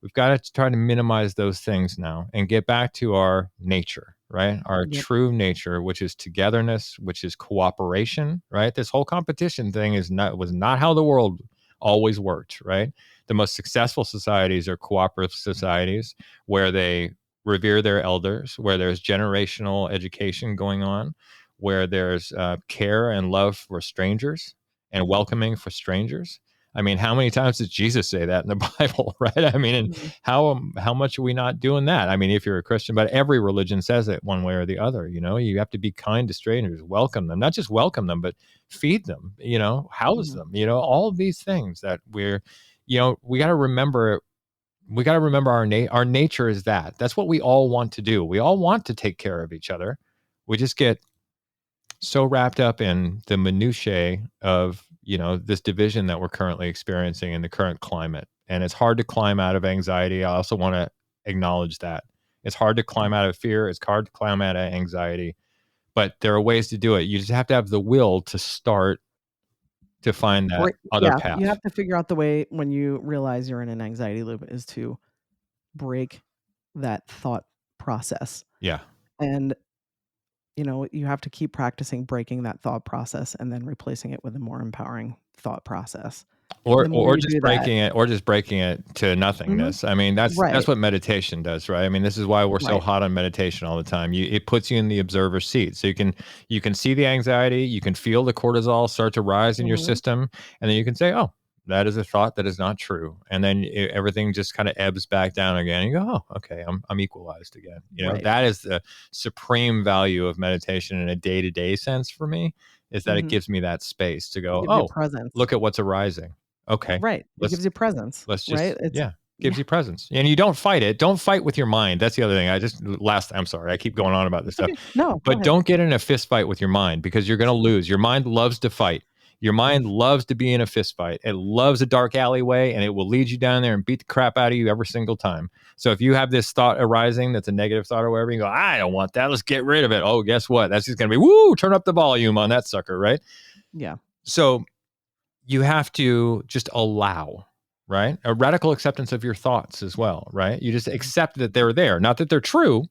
We've got to try to minimize those things now and get back to our nature, right? Our Yep. true nature, which is togetherness, which is cooperation, right? This whole competition thing was not how the world always worked, right? The most successful societies are cooperative societies where they revere their elders, where there's generational education going on, where there's care and love for strangers and welcoming for strangers. I mean, how many times does Jesus say that in the Bible, right? I mean, and Mhm. how much are we not doing that? I mean, if you're a Christian, but every religion says it one way or the other. You have to be kind to strangers, welcome them, not just welcome them, but feed them. House Mhm. them. All of these things that we got to remember. We got to remember our nature is that. That's what we all want to do. We all want to take care of each other. We just get so wrapped up in the minutiae of this division that we're currently experiencing in the current climate, and it's hard to climb out of anxiety. I also want to acknowledge that it's hard to climb out of fear. It's hard to climb out of anxiety, but there are ways to do it. You just have to have the will to start to find that other Yeah, you path. have to figure out the way when you realize you're in an anxiety loop is to break that thought process. Yeah. And, you have to keep practicing breaking that thought process and then replacing it with a more empowering thought process. And Or the more or you just do that. breaking it to Mhm. nothingness. I mean, that's Right, what meditation does, right? I mean, this is why we're so right. hot on meditation all the time. It puts you in the observer seat. So you can see the anxiety, you can feel the cortisol start to rise in your Mhm. system, and then you can say, "Oh, that is a thought that is not true." And then everything just kind of ebbs back down again. And you go, "Oh, okay, I'm equalized again." Right. That is the supreme value of meditation in a day-to-day sense for me, is that it Mhm. gives me that space to It go, gives you "Oh, presence. look at what's arising. Okay, Right. It let's gives you presence, let's right? just It's yeah, gives yeah. you presence." And you don't fight it. Don't fight with your mind. That's the other thing. I'm sorry, I keep going on about this It's stuff, okay. No, go but ahead. don't get in a fist fight with your mind, because you're gonna lose. Your mind loves to fight. Your mind loves to be in a fist fight. It loves a dark alleyway, and it will lead you down there and beat the crap out of you every single time. So if you have this thought arising that's a negative thought or whatever, you go, "I don't want that. Let's get rid of it." Oh, guess what? That's just gonna be, woo, turn up the volume on that sucker, right? Yeah. So you have to just allow, right? A radical acceptance of your thoughts as well, right? You just Mhm. accept that they're there, not that they're true,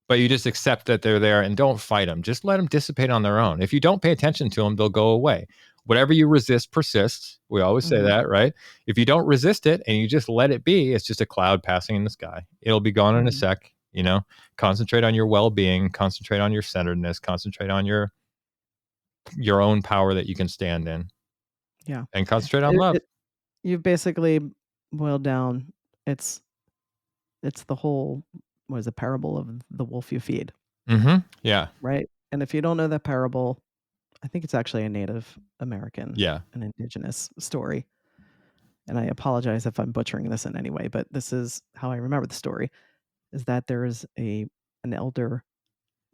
but you just accept that they're there and don't fight them. Just let them dissipate on their own. If you don't pay attention to them, they'll go away. Whatever you resist persists. We always say Mhm. that, right? If you don't resist it and you just let it be, it's just a cloud passing in the sky. It'll be gone in a Mhm. sec. Concentrate on your well-being, concentrate on your centeredness, concentrate on your own power that you can stand in. Yeah. And concentrate on love. You've basically boiled down, it's the whole, what is it, parable of the wolf you feed, Yeah. right? And if you don't know that parable, I think it's actually a Native American, an indigenous story. And I apologize if I'm butchering this in any way, but this is how I remember the story, is that there is an elder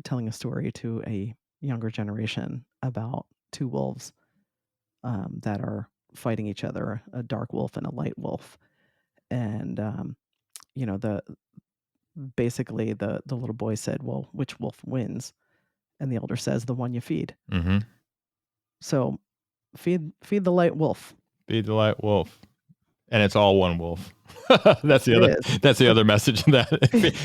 telling a story to a younger generation about two wolves that are fighting each other, a dark wolf and a light wolf. And, basically the little boy said, well, which wolf wins? And the elder says, the one you feed. So feed the light wolf. Feed the light wolf. And it's all one wolf. That's the other message in that.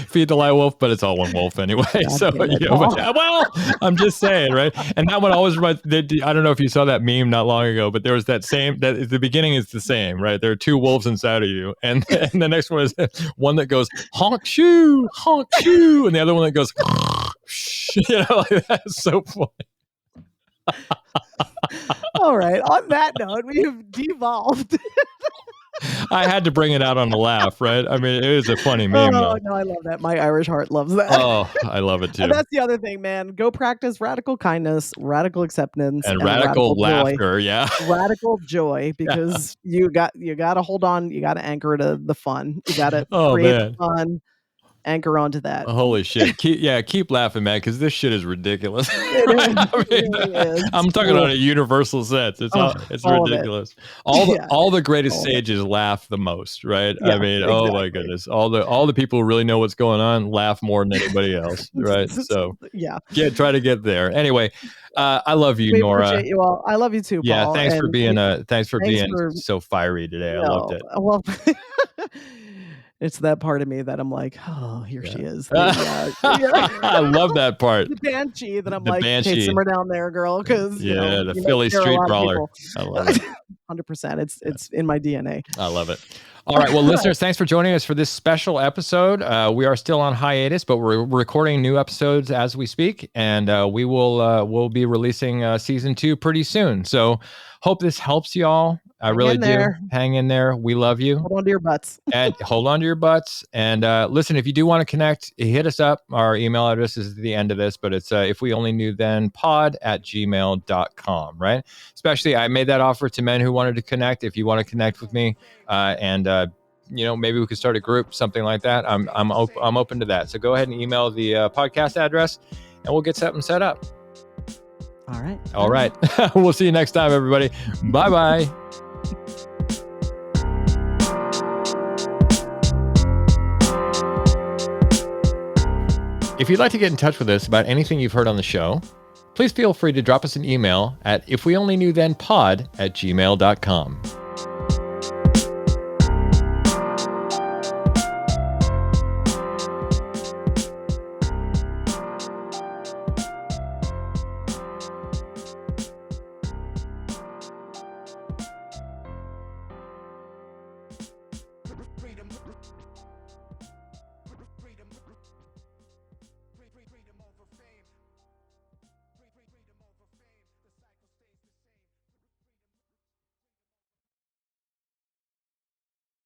Feed the light wolf, but it's all one wolf anyway. So well, I'm just saying, right? And that one always reminds. I don't know if you saw that meme not long ago, but there was that the beginning is the same, right? There are two wolves inside of you, and the next one is one that goes honk shoo, and the other one that goes that's so funny. All right. On that note, we've devolved. I had to bring it out on the laugh, right? I mean, it is a funny meme. Oh, no, I love that. My Irish heart loves that. Oh, I love it too. And that's the other thing, man. Go practice radical kindness, radical acceptance, and radical laughter. Joy. Yeah, radical joy, because you got to hold on. You got to anchor to the fun. You got to create the fun. Anchor onto that. Holy shit. Keep laughing, man, because this shit is ridiculous. It is. I'm talking on a universal sense. It's ridiculous. All the greatest sages laugh the most, right? I mean, exactly. Oh my goodness. All the people who really know what's going on laugh more than anybody else, right? So try to get there. Anyway, I love you, Nora. Appreciate you all. I love you too, Paul. Yeah, thanks for being so fiery today. I loved it. Well, it's that part of me that I'm like, oh, here she is. I love that part. The banshee that I'm like, hey, simmer down there, girl, because the Philly street brawler. I love it. 100%. It's in my DNA. I love it. All right. Well, listeners, thanks for joining us for this special episode. We are still on hiatus, but we're recording new episodes as we speak, and we'll be releasing season 2 pretty soon. So hope this helps y'all. I really do. Hang in there. We love you. Hold on to your butts. And hold on to your butts. And listen, if you do want to connect, hit us up. Our email address is at the end of this, but it's ifweonlyknewthenpod@gmail.com, right? Especially, I made that offer to men who wanted to connect. If you want to connect with me, maybe we could start a group, something like that. I'm open to that. So go ahead and email the podcast address, and we'll get something set up. All right. We'll see you next time, everybody. Bye-bye. If you'd like to get in touch with us about anything you've heard on the show, please feel free to drop us an email at ifweonlyknewthenpod@gmail.com.